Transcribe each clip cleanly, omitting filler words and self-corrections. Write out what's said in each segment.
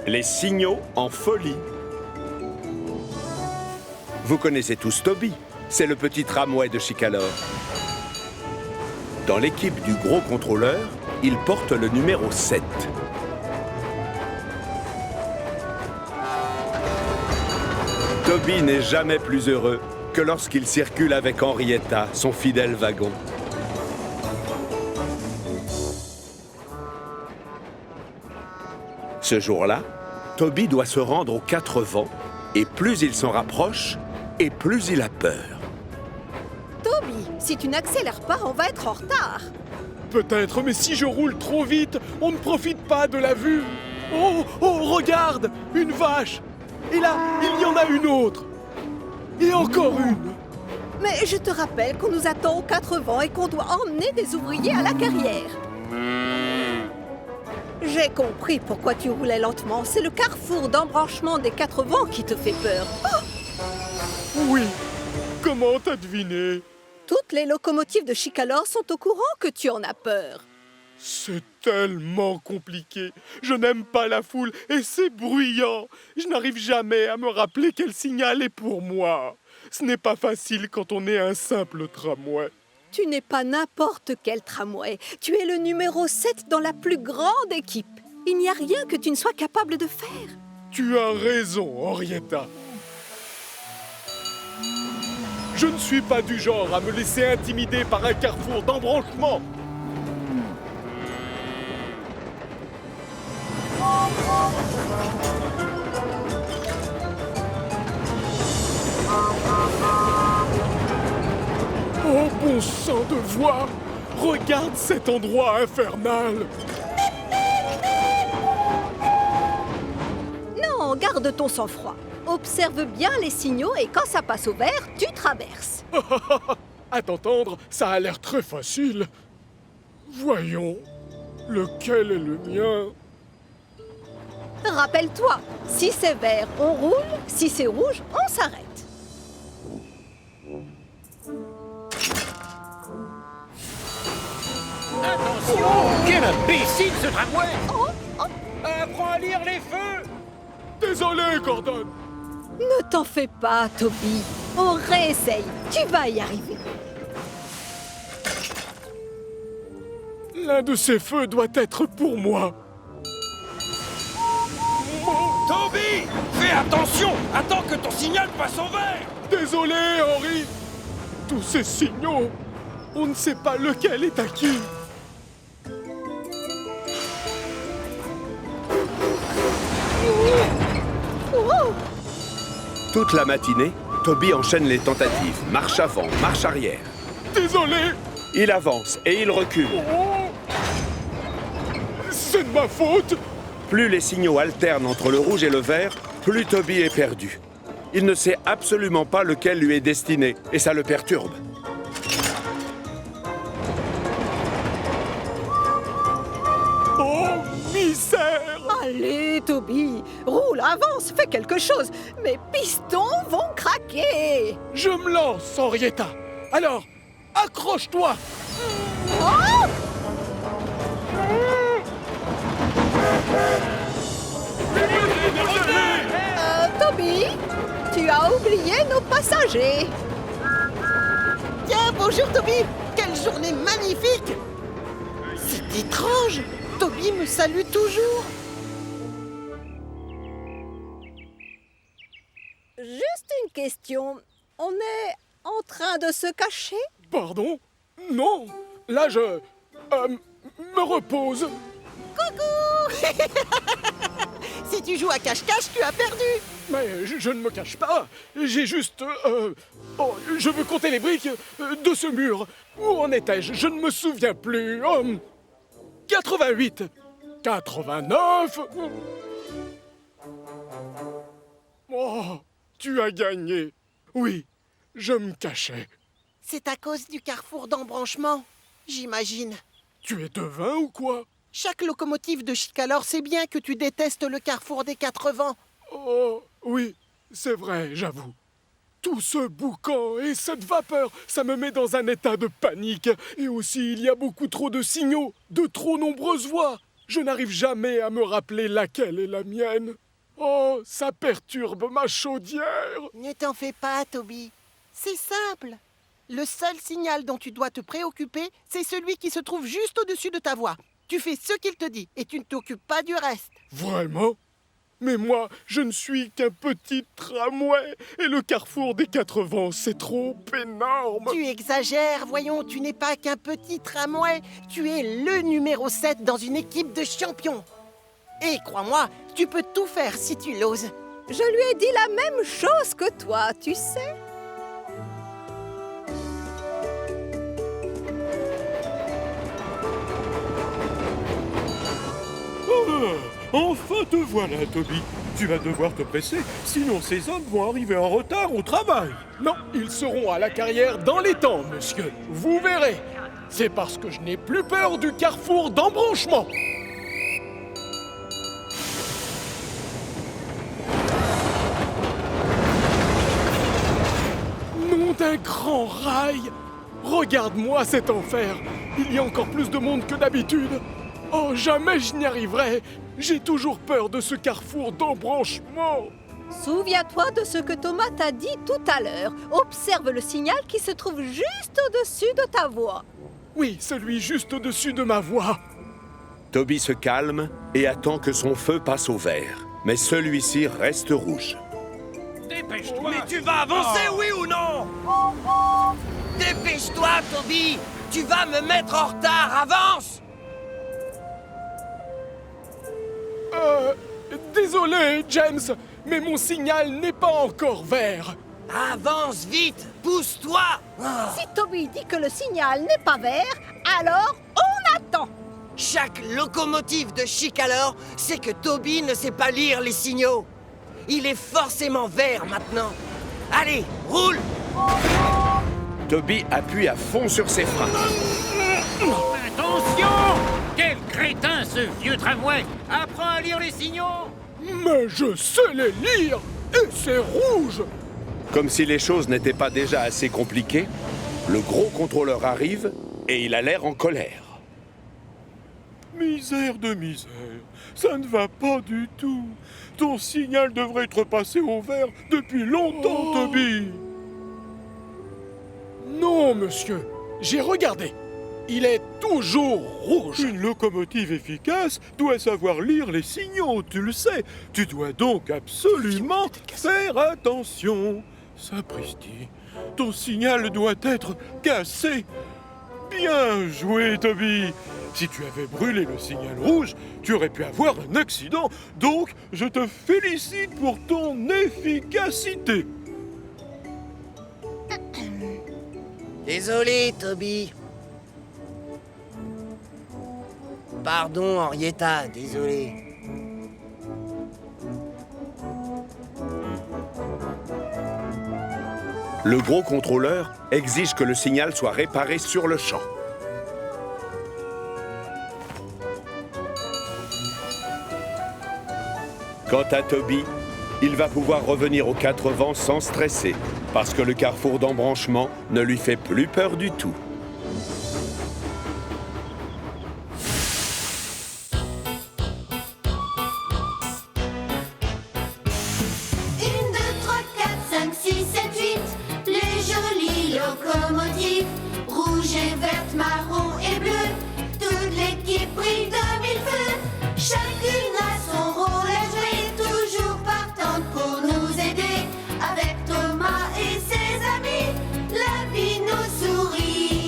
Les signaux en folie. Vous connaissez tous Toby, c'est le petit tramway de Chicalor. Dans l'équipe du gros contrôleur, il porte le numéro 7. Toby n'est jamais plus heureux que lorsqu'il circule avec Henrietta, son fidèle wagon. Ce jour-là, Toby doit se rendre aux 4 vents, et plus il s'en rapproche, et plus il a peur. Toby, si tu n'accélères pas, on va être en retard. Peut-être, mais si je roule trop vite, on ne profite pas de la vue. Oh, regarde, une vache. Et là, il y en a une autre. Et encore une. Mais je te rappelle qu'on nous attend aux 4 vents et qu'on doit emmener des ouvriers à la carrière. J'ai compris pourquoi tu roulais lentement. C'est le carrefour d'embranchement des 4 vents qui te fait peur. Oh! Oui, comment t'as deviné? Toutes les locomotives de Chicalor sont au courant que tu en as peur. C'est tellement compliqué. Je n'aime pas la foule et c'est bruyant. Je n'arrive jamais à me rappeler quel signal est pour moi. Ce n'est pas facile quand on est un simple tramway. Tu n'es pas n'importe quel tramway. Tu es le numéro 7 dans la plus grande équipe. Il n'y a rien que tu ne sois capable de faire. Tu as raison, Henrietta. Je ne suis pas du genre à me laisser intimider par un carrefour d'embranchement. Oh, bon sang de voix! Regarde cet endroit infernal! Non, garde ton sang-froid. Observe bien les signaux et quand ça passe au vert, tu traverses. À t'entendre, ça a l'air très facile. Voyons, lequel est le mien? Rappelle-toi, si c'est vert, on roule. Si c'est rouge, on s'arrête. Attention! Quel imbécile ce tramway! Oh. Apprends à lire les feux! Désolé, Gordon. Ne t'en fais pas, Toby. On réessaye. Tu vas y arriver. L'un de ces feux doit être pour moi. Toby! Fais attention! Attends que ton signal passe au vert! Désolé, Henri. Tous ces signaux, on ne sait pas lequel est à qui. Oh. Toute la matinée, Toby enchaîne les tentatives, marche avant, marche arrière. Désolé. Il avance et il recule. Oh. C'est de ma faute. Plus les signaux alternent entre le rouge et le vert, plus Toby est perdu. Il ne sait absolument pas lequel lui est destiné, et ça le perturbe. Oh, misère. Allez, Toby. Roule, avance, fais quelque chose. Mes pistons vont craquer. Je me lance, Henrietta. Alors, accroche-toi. Oh. Toby, tu as oublié nos passagers. Tiens, bonjour Toby. Quelle journée magnifique. C'est étrange. Toby me salue toujours. Juste une question. On est en train de se cacher? Pardon? Non. Là, je me repose. Coucou. Si tu joues à cache-cache, tu as perdu. Mais je ne me cache pas. J'ai juste... Oh, je veux compter les briques de ce mur. Où en étais-je? Je ne me souviens plus. 88. 89. Oh, tu as gagné. Oui, je me cachais. C'est à cause du carrefour d'embranchement, j'imagine. Tu es devin ou quoi? Chaque locomotive de Chicalor sait bien que tu détestes le carrefour des 4 vents. Oh, oui, c'est vrai, j'avoue. Tout ce boucan et cette vapeur, ça me met dans un état de panique. Et aussi, il y a beaucoup trop de signaux, de trop nombreuses voix. Je n'arrive jamais à me rappeler laquelle est la mienne. Oh, ça perturbe ma chaudière. Ne t'en fais pas, Toby. C'est simple. Le seul signal dont tu dois te préoccuper, c'est celui qui se trouve juste au-dessus de ta voix. Tu fais ce qu'il te dit et tu ne t'occupes pas du reste. Vraiment? Mais moi, je ne suis qu'un petit tramway et le carrefour des 4 vents, c'est trop énorme. Tu exagères, voyons, tu n'es pas qu'un petit tramway. Tu es le numéro 7 dans une équipe de champions. Et crois-moi, tu peux tout faire si tu l'oses. Je lui ai dit la même chose que toi, tu sais. Enfin te voilà, Toby. Tu vas devoir te presser, sinon ces hommes vont arriver en retard au travail. Non, ils seront à la carrière dans les temps, monsieur. Vous verrez. C'est parce que je n'ai plus peur du carrefour d'embranchement. Nom d'un grand rail! Regarde-moi cet enfer. Il y a encore plus de monde que d'habitude. Oh, jamais je n'y arriverai. J'ai toujours peur de ce carrefour d'embranchement. Souviens-toi de ce que Thomas t'a dit tout à l'heure. Observe le signal qui se trouve juste au-dessus de ta voix. Oui, celui juste au-dessus de ma voix. Toby se calme et attend que son feu passe au vert. Mais celui-ci reste rouge. Dépêche-toi. Mais tu vas avancer, oui ou non? Dépêche-toi, Toby! Tu vas me mettre en retard, avance! Désolé, James, mais mon signal n'est pas encore vert. Avance vite! Pousse-toi! Si Toby dit que le signal n'est pas vert, alors on attend. Chaque locomotive de Chicalor sait que Toby ne sait pas lire les signaux. Il est forcément vert maintenant. Allez, roule! Toby appuie à fond sur ses freins. Attention! Quel crétin, ce vieux tramway! Apprends à lire les signaux! Mais je sais les lire, et c'est rouge. Comme si les choses n'étaient pas déjà assez compliquées, le gros contrôleur arrive et il a l'air en colère. Misère de misère, ça ne va pas du tout. Ton signal devrait être passé au vert depuis longtemps, Toby. Non, monsieur, j'ai regardé. Il est toujours rouge. Une locomotive efficace doit savoir lire les signaux, tu le sais. Tu dois donc absolument faire attention. Sapristi, ton signal doit être cassé. Bien joué, Toby. Si tu avais brûlé le signal rouge, tu aurais pu avoir un accident. Donc, je te félicite pour ton efficacité. Désolé, Toby. Pardon, Henrietta, désolé. Le gros contrôleur exige que le signal soit réparé sur le champ. Quant à Toby, il va pouvoir revenir aux 4 vents sans stresser, parce que le carrefour d'embranchement ne lui fait plus peur du tout. 1, 2, 3, 4, 5, 6, 7, 8. Les jolies locomotives, rouge et verte, marron et bleu. Toute l'équipe brille de mille feux. Chacune a son rôle à jouer, toujours partante pour nous aider. Avec Thomas et ses amis, la vie nous sourit.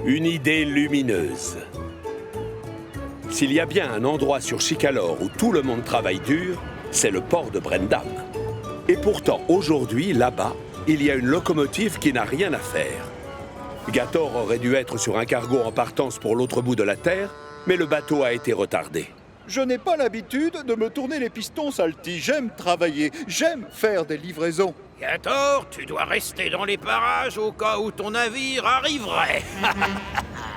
Une idée lumineuse. S'il y a bien un endroit sur Chicalor où tout le monde travaille dur, c'est le port de Brendam. Et pourtant, aujourd'hui, là-bas, il y a une locomotive qui n'a rien à faire. Gator aurait dû être sur un cargo en partance pour l'autre bout de la Terre, mais le bateau a été retardé. Je n'ai pas l'habitude de me tourner les pistons, Salty. J'aime travailler, j'aime faire des livraisons. Gator, tu dois rester dans les parages au cas où ton navire arriverait.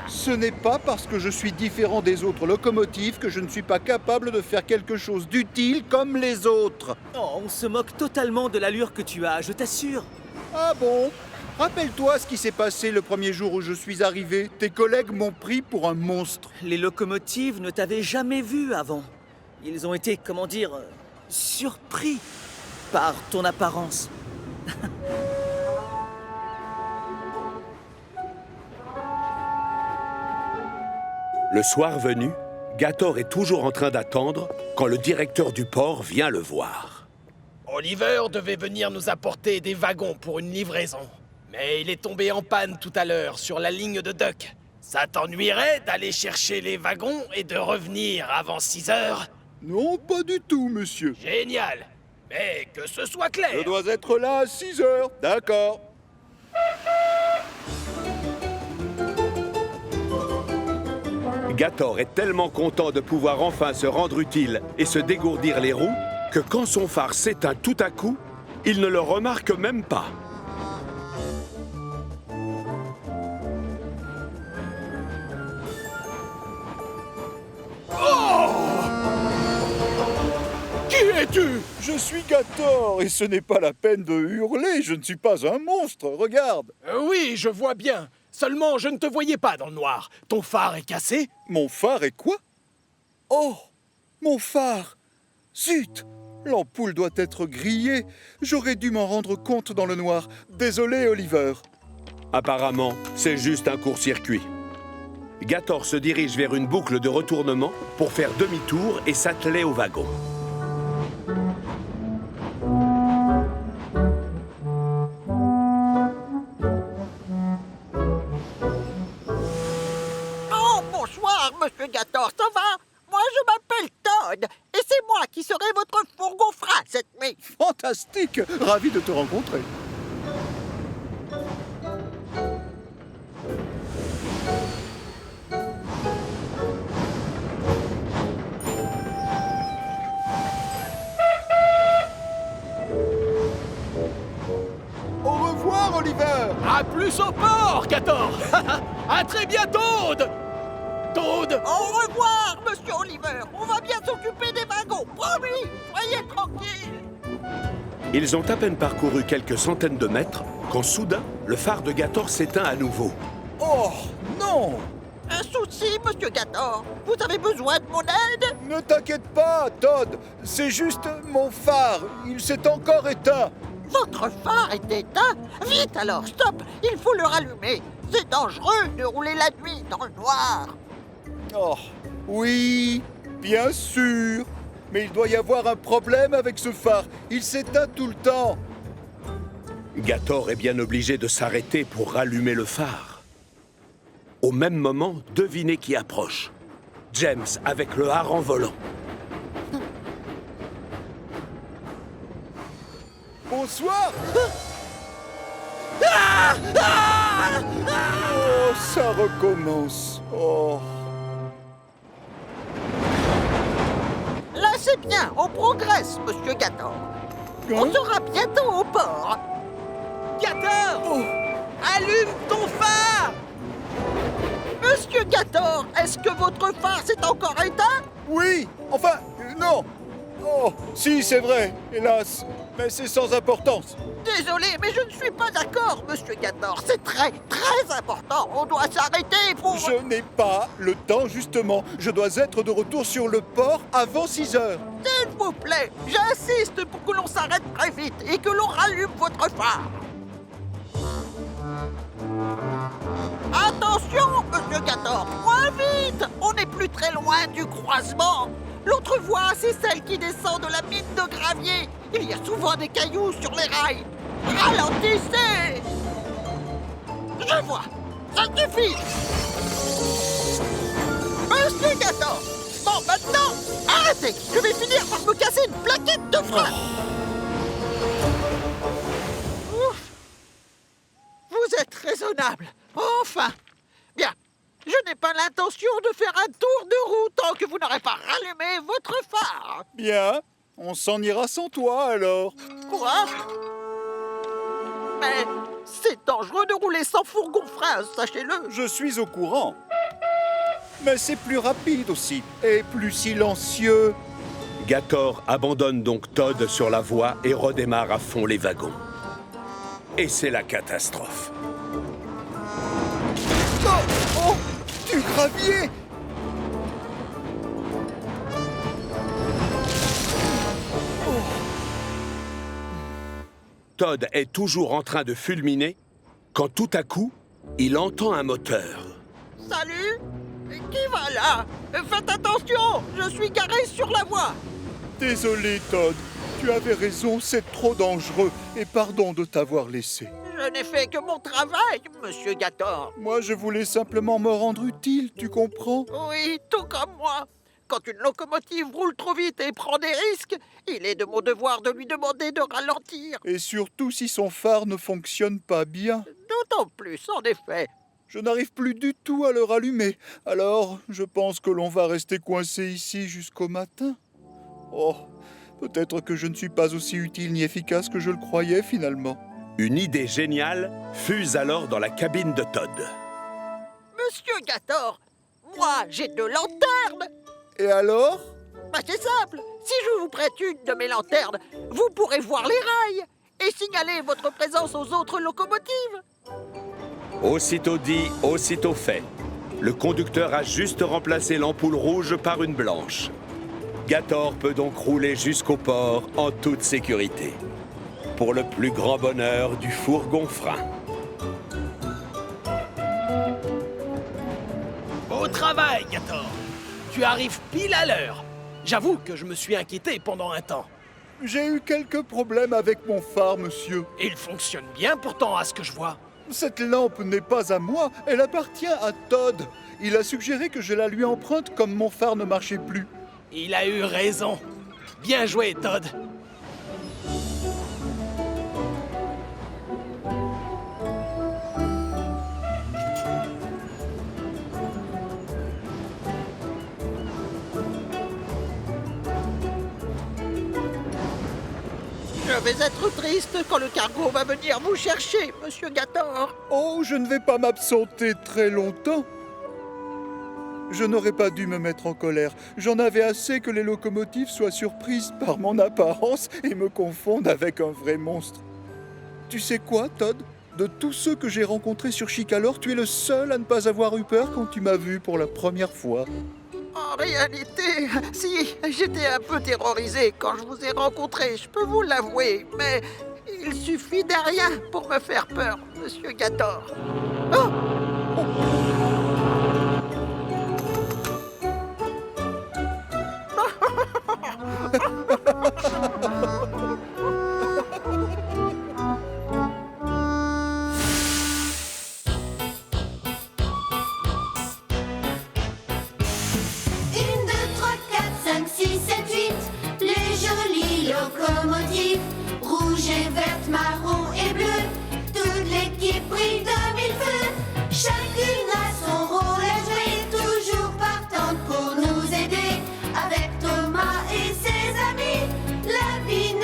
Ce n'est pas parce que je suis différent des autres locomotives que je ne suis pas capable de faire quelque chose d'utile comme les autres. Oh, on se moque totalement de l'allure que tu as, je t'assure. Ah bon? Rappelle-toi ce qui s'est passé le premier jour où je suis arrivé. Tes collègues m'ont pris pour un monstre. Les locomotives ne t'avaient jamais vu avant. Ils ont été, comment dire, surpris par ton apparence. Le soir venu, Gator est toujours en train d'attendre quand le directeur du port vient le voir. Oliver devait venir nous apporter des wagons pour une livraison. Mais il est tombé en panne tout à l'heure sur la ligne de Duck. Ça t'ennuierait d'aller chercher les wagons et de revenir avant 6 heures? Non, pas du tout, monsieur. Génial. Mais que ce soit clair. Je dois être là à 6 heures. D'accord. Gator est tellement content de pouvoir enfin se rendre utile et se dégourdir les roues que quand son phare s'éteint tout à coup, il ne le remarque même pas. Qui es-tu? Je suis Gator et ce n'est pas la peine de hurler. Je ne suis pas un monstre, regarde. Oui, je vois bien. Seulement, je ne te voyais pas dans le noir. Ton phare est cassé? Mon phare est quoi? Oh, mon phare! Zut! L'ampoule doit être grillée. J'aurais dû m'en rendre compte dans le noir. Désolé, Oliver. Apparemment, c'est juste un court-circuit. Gator se dirige vers une boucle de retournement pour faire demi-tour et s'atteler au wagon. Oh, bonsoir, monsieur Gator, ça va? Moi, je m'appelle Todd, et c'est moi qui serai votre fourgon frat cette nuit. Fantastique! Ravi de te rencontrer. Au revoir, Oliver! À plus au port, Gator. À très bientôt, Toad. Au revoir, monsieur Oliver. On va bien s'occuper des wagons, promis. Soyez tranquille. Ils ont à peine parcouru quelques centaines de mètres quand soudain, le phare de Gator s'éteint à nouveau. Oh, non! Un souci, monsieur Gator? Vous avez besoin de mon aide? Ne t'inquiète pas, Todd. C'est juste mon phare. Il s'est encore éteint. Votre phare est éteint? Vite alors, stop. Il faut le rallumer. C'est dangereux de rouler la nuit dans le noir. Oh, oui, bien sûr. Mais il doit y avoir un problème avec ce phare. Il s'éteint tout le temps. Gator est bien obligé de s'arrêter pour rallumer le phare. Au même moment, devinez qui approche. James avec le hareng volant. Bonsoir. Oh, ça recommence. Oh. Là, c'est bien. On progresse, monsieur Gator. On sera bientôt au port. Gator! Allume ton phare! Monsieur Gator, est-ce que votre phare s'est encore éteint? Oui, enfin, non. Oh, si, c'est vrai, hélas. Mais c'est sans importance. Désolé, mais je ne suis pas d'accord, monsieur Gator. C'est très, très important. On doit s'arrêter pour... Je n'ai pas le temps, justement. Je dois être de retour sur le port avant 6 heures. S'il vous plaît, j'insiste pour que l'on s'arrête très vite et que l'on rallume votre phare. Attention, monsieur Gator, moins vite. On n'est plus très loin du croisement. L'autre voie, c'est celle qui descend de la mine de gravier. Il y a souvent des cailloux sur les rails. Ralentissez! Je vois. Ça suffit! Monsieur Gator! Bon, maintenant, arrêtez! Je vais finir par me casser une plaquette de frein! Ouf! Vous êtes raisonnable! Enfin! Bien! Je n'ai pas l'intention de faire un tour de roue tant que vous n'aurez pas rallumé votre phare! Bien, on s'en ira sans toi alors. Quoi? Mais c'est dangereux de rouler sans fourgon-frein, sachez-le! Je suis au courant. Mais c'est plus rapide aussi, et plus silencieux. Gator abandonne donc Todd sur la voie et redémarre à fond les wagons. Et c'est la catastrophe. Oh, du gravier! Todd est toujours en train de fulminer quand tout à coup, il entend un moteur. Salut! Qui va là? Faites attention! Je suis garé sur la voie! Désolé, Todd. Tu avais raison, c'est trop dangereux. Et pardon de t'avoir laissé. Je n'ai fait que mon travail, monsieur Gator. Moi, je voulais simplement me rendre utile, tu comprends? Oui, tout comme moi. Quand une locomotive roule trop vite et prend des risques, il est de mon devoir de lui demander de ralentir. Et surtout si son phare ne fonctionne pas bien. D'autant plus, en effet. Je n'arrive plus du tout à le rallumer. Alors, je pense que l'on va rester coincé ici jusqu'au matin. Oh, peut-être que je ne suis pas aussi utile ni efficace que je le croyais finalement. Une idée géniale fuse alors dans la cabine de Todd. Monsieur Gator, moi j'ai 2 lanternes. Et alors? Bah c'est simple, si je vous prête une de mes lanternes, vous pourrez voir les rails et signaler votre présence aux autres locomotives. Aussitôt dit, aussitôt fait. Le conducteur a juste remplacé l'ampoule rouge par une blanche. Gator peut donc rouler jusqu'au port en toute sécurité. Pour le plus grand bonheur du fourgon-frein. Beau travail, Gator. Tu arrives pile à l'heure. J'avoue que je me suis inquiété pendant un temps. J'ai eu quelques problèmes avec mon phare, monsieur. Il fonctionne bien pourtant, à ce que je vois. Cette lampe n'est pas à moi, elle appartient à Todd. Il a suggéré que je la lui emprunte comme mon phare ne marchait plus. Il a eu raison. Bien joué, Todd. Je vais être triste quand le cargo va venir vous chercher, monsieur Gator. Oh, je ne vais pas m'absenter très longtemps. Je n'aurais pas dû me mettre en colère. J'en avais assez que les locomotives soient surprises par mon apparence et me confondent avec un vrai monstre. Tu sais quoi, Todd? De tous ceux que j'ai rencontrés sur Chicalor, tu es le seul à ne pas avoir eu peur quand tu m'as vu pour la première fois. En réalité, si, j'étais un peu terrorisé quand je vous ai rencontré, je peux vous l'avouer, mais il suffit de rien pour me faire peur, monsieur Gator. Oh! Locomotive, rouge et verte, marron et bleu, toute l'équipe brille de mille feux. Chacune a son rôle à jouer, toujours partante pour nous aider. Avec Thomas et ses amis, la vie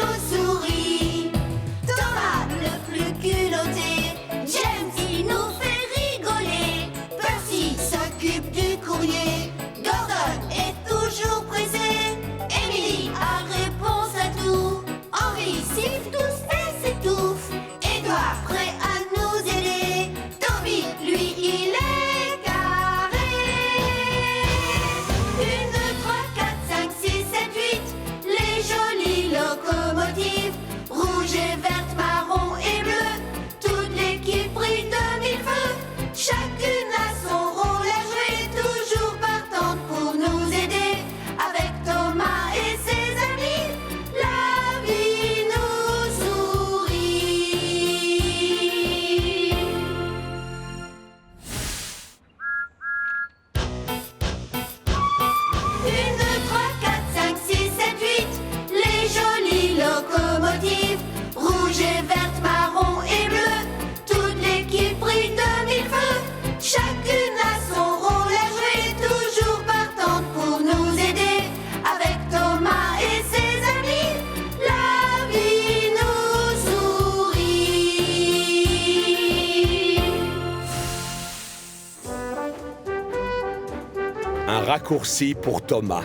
raccourci pour Thomas.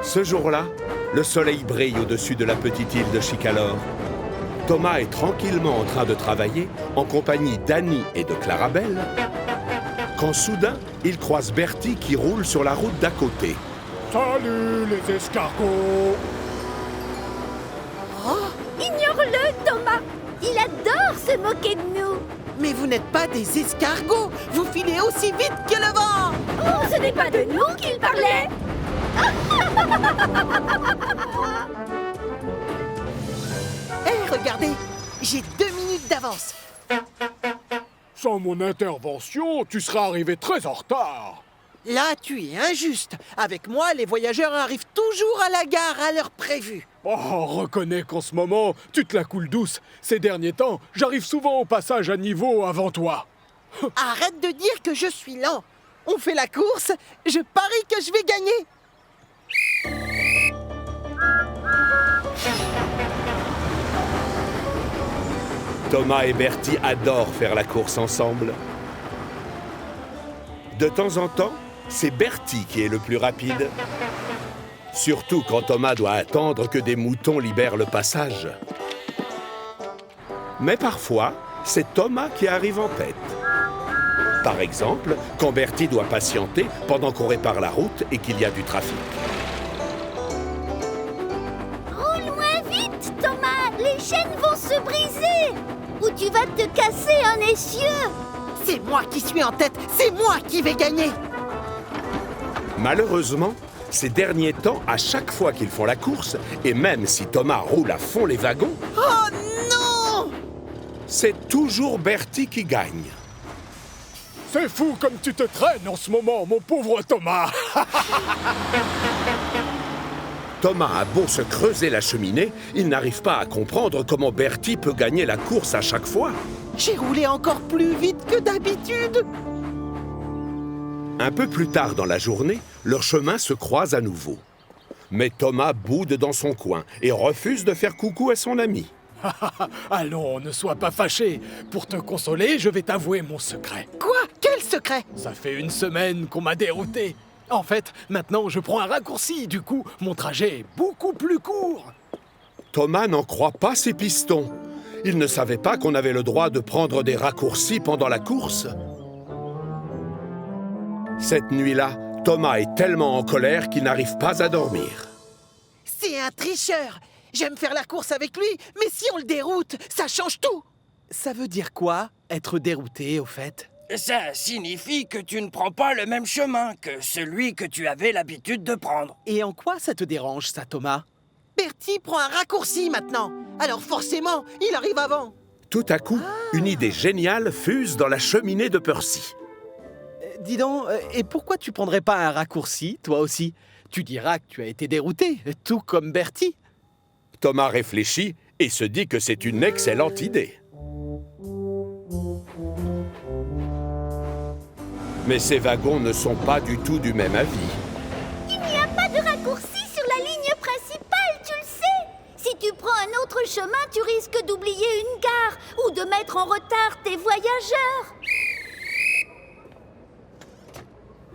Ce jour-là, le soleil brille au-dessus de la petite île de Chicalor. Thomas est tranquillement en train de travailler en compagnie d'Annie et de Clarabelle, quand soudain, il croise Bertie qui roule sur la route d'à côté. Salut les escargots! Ignore-le, Thomas. Il adore se moquer de nous. Mais vous n'êtes pas des escargots. Vous filez aussi vite que le vent. Oh, ce n'est pas de nous qu'il parlait. Hé, regardez, j'ai 2 minutes d'avance. Sans mon intervention, tu seras arrivé très en retard. Là, tu es injuste. Avec moi, les voyageurs arrivent toujours à la gare à l'heure prévue. Oh, reconnais qu'en ce moment, tu te la coules douce. Ces derniers temps, j'arrive souvent au passage à niveau avant toi. Arrête de dire que je suis lent. On fait la course, je parie que je vais gagner. Thomas et Bertie adorent faire la course ensemble. De temps en temps, c'est Bertie qui est le plus rapide. Surtout quand Thomas doit attendre que des moutons libèrent le passage. Mais parfois, c'est Thomas qui arrive en tête. Par exemple, quand Bertie doit patienter pendant qu'on répare la route et qu'il y a du trafic. Roule moins vite, Thomas. Les chaînes vont se briser. Ou tu vas te casser un essieu. C'est moi qui suis en tête, c'est moi qui vais gagner. Malheureusement, ces derniers temps, à chaque fois qu'ils font la course, et même si Thomas roule à fond les wagons, Oh non! c'est toujours Bertie qui gagne. C'est fou comme tu te traînes en ce moment, mon pauvre Thomas. Thomas a beau se creuser la cheminée, il n'arrive pas à comprendre comment Bertie peut gagner la course à chaque fois. J'ai roulé encore plus vite que d'habitude. Un peu plus tard dans la journée, leurs chemins se croisent à nouveau. Mais Thomas boude dans son coin et refuse de faire coucou à son ami. Allons, ne sois pas fâché. Pour te consoler, je vais t'avouer mon secret. Quoi? Quel secret? Ça fait 1 semaine qu'on m'a dérouté. En fait, maintenant, je prends un raccourci. Du coup, mon trajet est beaucoup plus court. Thomas n'en croit pas ses pistons. Il ne savait pas qu'on avait le droit de prendre des raccourcis pendant la course. Cette nuit-là, Thomas est tellement en colère qu'il n'arrive pas à dormir. C'est un tricheur. J'aime faire la course avec lui, mais si on le déroute, ça change tout. Ça veut dire quoi, être dérouté, au fait? Ça signifie que tu ne prends pas le même chemin que celui que tu avais l'habitude de prendre. Et en quoi ça te dérange, ça, Thomas? Bertie prend un raccourci maintenant. Alors forcément, il arrive avant. Tout à coup, une idée géniale fuse dans la cheminée de Percy. Dis donc, et pourquoi tu prendrais pas un raccourci, toi aussi? Tu diras que tu as été dérouté, tout comme Bertie. Thomas réfléchit et se dit que c'est une excellente idée. Mais ces wagons ne sont pas du tout du même avis. Il n'y a pas de raccourci sur la ligne principale, tu le sais. Si tu prends un autre chemin, tu risques d'oublier une gare ou de mettre en retard tes voyageurs.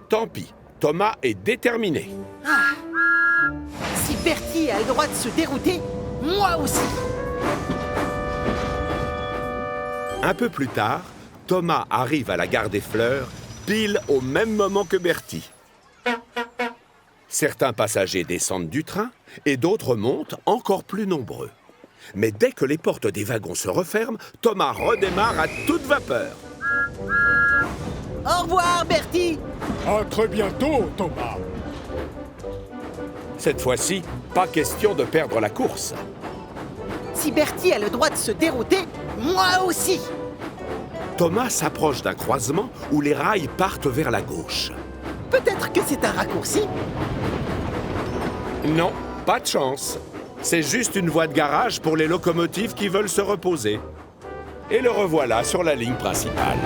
Tant pis, Thomas est déterminé. Si Bertie a le droit de se dérouter, moi aussi. Un peu plus tard, Thomas arrive à la gare des Fleurs, pile au même moment que Bertie. Certains passagers descendent du train et d'autres montent encore plus nombreux. Mais dès que les portes des wagons se referment, Thomas redémarre à toute vapeur. Au revoir, Bertie. À très bientôt, Thomas. Cette fois-ci, pas question de perdre la course. Si Bertie a le droit de se dérouter, moi aussi. Thomas s'approche d'un croisement où les rails partent vers la gauche. Peut-être que c'est un raccourci. Non, pas de chance. C'est juste une voie de garage pour les locomotives qui veulent se reposer. Et le revoilà sur la ligne principale.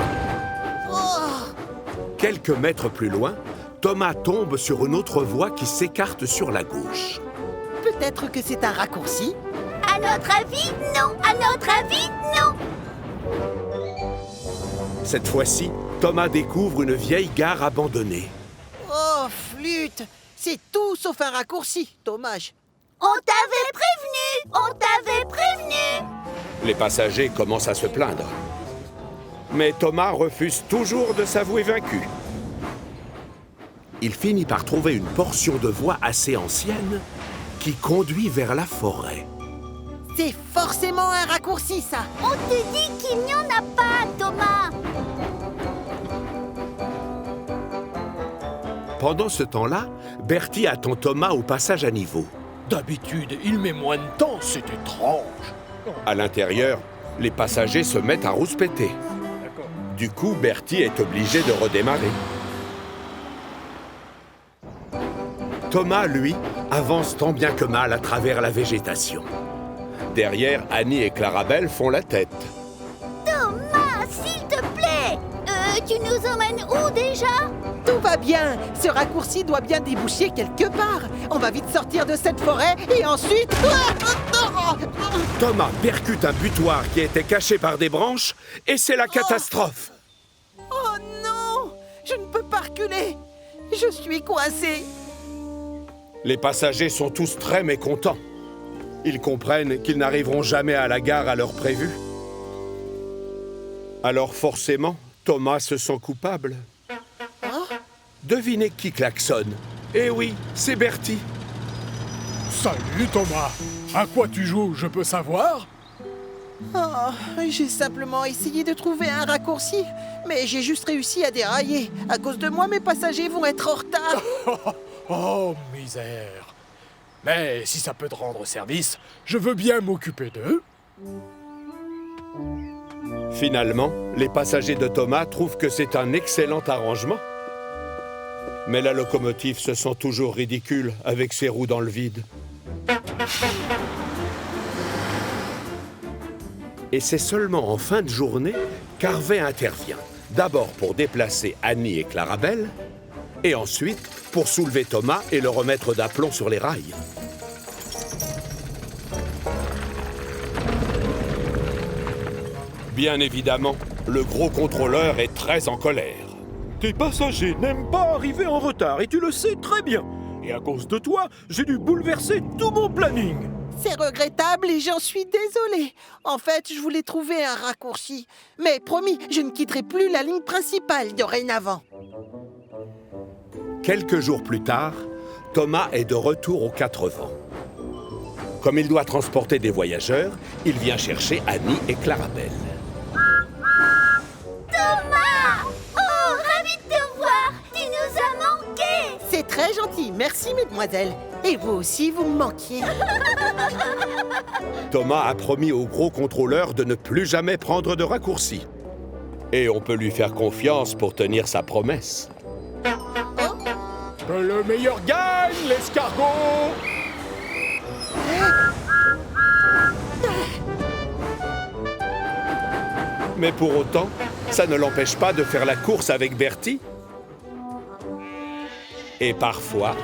Quelques mètres plus loin, Thomas tombe sur une autre voie qui s'écarte sur la gauche. Peut-être que c'est un raccourci. À notre avis, non. À notre avis, non. Cette fois-ci, Thomas découvre une vieille gare abandonnée. Oh, flûte! C'est tout sauf un raccourci, dommage. On t'avait prévenu! On t'avait prévenu! Les passagers commencent à se plaindre. Mais Thomas refuse toujours de s'avouer vaincu. Il finit par trouver une portion de voie assez ancienne qui conduit vers la forêt. C'est forcément un raccourci, ça. On te dit qu'il n'y en a pas, Thomas! Pendant ce temps-là, Bertie attend Thomas au passage à niveau. D'habitude, il met moins de temps, c'est étrange. À l'intérieur, les passagers se mettent à rouspéter. Du coup, Bertie est obligé de redémarrer. Thomas, lui, avance tant bien que mal à travers la végétation. Derrière, Annie et Clarabelle font la tête. Thomas, s'il te plaît! Tu nous emmènes où déjà? Tout va bien. Ce raccourci doit bien déboucher quelque part. On va vite sortir de cette forêt et ensuite... Thomas percute un butoir qui était caché par des branches et c'est la catastrophe. Oh non! Je ne peux pas reculer. Je suis coincé. Les passagers sont tous très mécontents. Ils comprennent qu'ils n'arriveront jamais à la gare à l'heure prévue. Alors forcément, Thomas se sent coupable. Devinez qui klaxonne. Eh oui, c'est Bertie. Salut Thomas! À quoi tu joues, je peux savoir? Oh, j'ai simplement essayé de trouver un raccourci, mais j'ai juste réussi à dérailler. À cause de moi, mes passagers vont être en retard. Oh, misère! Mais si ça peut te rendre service, je veux bien m'occuper d'eux. Finalement, les passagers de Thomas trouvent que c'est un excellent arrangement. Mais la locomotive se sent toujours ridicule avec ses roues dans le vide. Et c'est seulement en fin de journée qu'Harvey intervient. D'abord pour déplacer Annie et Clarabelle, et ensuite pour soulever Thomas et le remettre d'aplomb sur les rails. Bien évidemment, le gros contrôleur est très en colère. Tes passagers n'aiment pas arriver en retard et tu le sais très bien. Et à cause de toi, j'ai dû bouleverser tout mon planning. C'est regrettable et j'en suis désolée. En fait, je voulais trouver un raccourci. Mais promis, je ne quitterai plus la ligne principale dorénavant. Quelques jours plus tard, Thomas est de retour aux Quatre Vents. Comme il doit transporter des voyageurs, il vient chercher Annie et Clarabelle. Thomas! Oh, ravi de te voir! Tu nous as manqué! C'est très gentil, merci mesdemoiselles. Et vous aussi, vous me manquiez. Thomas a promis au gros contrôleur de ne plus jamais prendre de raccourcis. Et on peut lui faire confiance pour tenir sa promesse. Que le meilleur gagne, l'escargot! Mais pour autant, ça ne l'empêche pas de faire la course avec Bertie. Et parfois...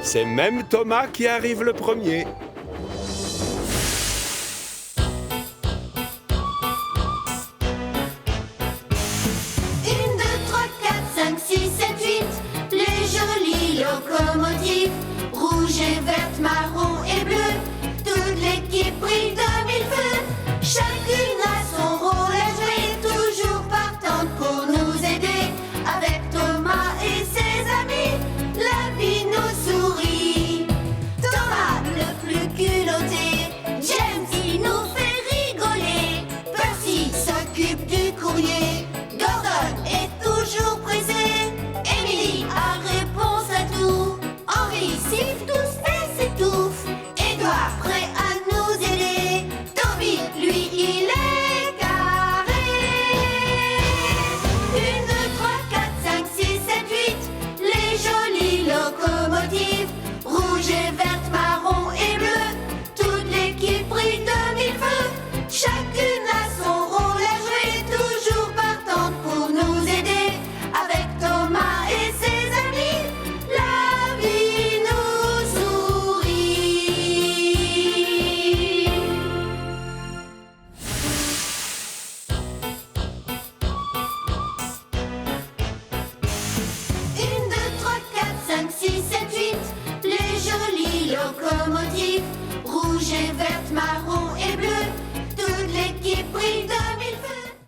c'est même Thomas qui arrive le premier. 5, 6, 7, 8, les jolies locomotives, rouge et verte, marron et bleu, toute l'équipe brille de mille feux, chacune a son rôle à jouer, toujours partante pour nous aider, avec Thomas et ses amis, la vie nous sourit. Thomas le plus culotté, James qui nous fait rigoler, Percy s'occupe du courrier, Gordon est toujours pressé, Emily a réponse à tout, Henri siffle tous et s'étouffe, Édouard prêt à nous aider, Toby lui il est carré. 1, 2, 3, 4, 5, 6, 7, 8, les jolies locomotives, rouge et vert.